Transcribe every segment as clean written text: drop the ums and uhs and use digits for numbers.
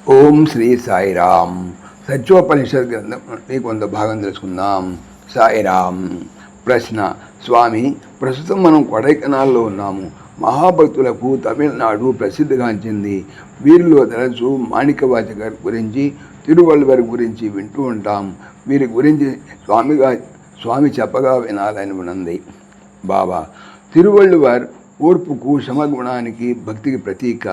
ఓం శ్రీ సాయిరామ్. సత్యోపనిషత్ గ్రంథం కొంత భాగం తెలుసుకుందాం. సాయిరామ్. ప్రశ్న: స్వామి, ప్రస్తుతం మనం కొడైకెనాల్లో ఉన్నాము. మహాభక్తులకు తమిళనాడు ప్రసిద్ధిగాంచింది. వీరిలో తరచూ మాణిక్యవాచకర్ గురించి, తిరువళ్ళువర్ గురించి వింటూ ఉంటాం. వీరి గురించి స్వామి చెప్పగా వినాలని ఉన్నది. బాబా: తిరువళ్ళువర్ ఓర్పుకు, సమగుణానికి, భక్తికి ప్రతీక.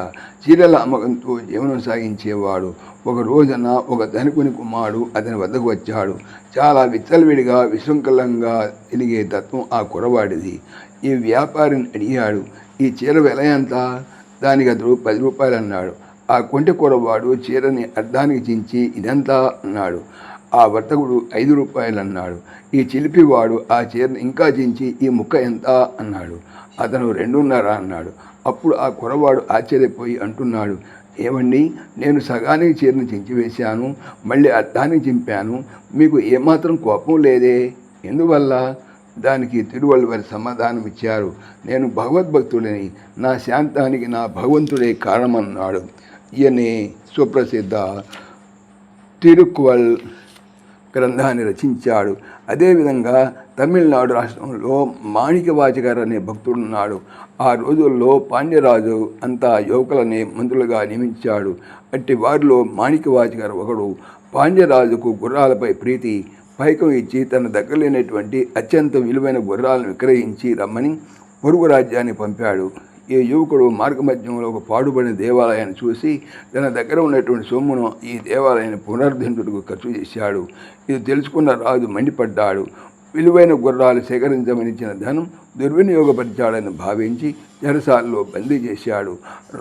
చీరల అమ్మకంతో జీవనం సాగించేవాడు. ఒక రోజున ఒక ధనికుని కుమారుడు అతని వద్దకు వచ్చాడు. చాలా విచ్చలవిడిగా, విశృంఖలంగా తిరిగే తత్వం ఆ కురవాడిది. ఈ వ్యాపారిని అడిగాడు, ఈ చీర వెల ఎంత? దానికి అతడు 10 రూపాయలు అన్నాడు. ఆ కొంటె కురవాడు చీరని అర్ధానికి చించి, ఇదెంత అన్నాడు. ఆ వర్తకుడు 5 రూపాయలు అన్నాడు. ఈ చిలిపివాడు ఆ చీరని ఇంకా చించి, ఈ ముక్క ఎంత అన్నాడు. అతను 2.5 అన్నాడు. అప్పుడు ఆ కురవాడు ఆశ్చర్యపోయి అంటున్నాడు, ఏమండి, నేను సగానికి చీరని చించివేశాను, మళ్ళీ అర్ధానికి చింపాను, మీకు ఏమాత్రం కోపం లేదే? ఎందువల్ల? దానికి తిరువళ్ళువారి సమాధానం ఇచ్చారు, నేను భగవద్భక్తుడిని, నా శాంతానికి నా భగవంతుడే కారణమన్నాడు. ఈయనే సుప్రసిద్ధ తిరుక్కువల్ గ్రంథాన్ని రచించాడు. అదేవిధంగా తమిళనాడు రాష్ట్రంలో మాణిక్యవాచకర్ అనే భక్తుడున్నాడు. ఆ రోజుల్లో పాండ్యరాజు అంతా యువకులనే మంత్రులుగా నియమించాడు. అట్టి వారిలో మాణిక్యవాచకర్ ఒకడు. పాండ్యరాజుకు గుర్రాలపై ప్రీతి. పైకం ఇచ్చి తన దగ్గర లేనటువంటి అత్యంత విలువైన గుర్రాలను విక్రయించి రమ్మని పొరుగు రాజ్యాన్ని పంపాడు. ఈ యువకుడు మార్గమధ్యంలో ఒక పాడుబడిన దేవాలయాన్ని చూసి తన దగ్గర ఉన్నటువంటి సొమ్మును ఈ దేవాలయాన్ని పునరుద్ధరించుటకు ఖర్చు చేశాడు. ఇది తెలుసుకున్న రాజు మండిపడ్డాడు. విలువైన గుర్రాలు సేకరించమని ఇచ్చిన ధనం దుర్వినియోగపరిచాడని భావించి చెరసాలలో బందీ చేశాడు.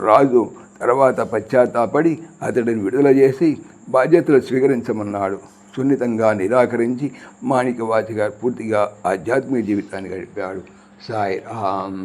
రాజు తర్వాత పశ్చాత్తాపడి అతడిని విడుదల చేసి బాధ్యతలు స్వీకరించమన్నాడు. సున్నితంగా నిరాకరించి మాణిక్యవాచకర్ పూర్తిగా ఆధ్యాత్మిక జీవితాన్ని గడిపాడు. సాయిరామ్.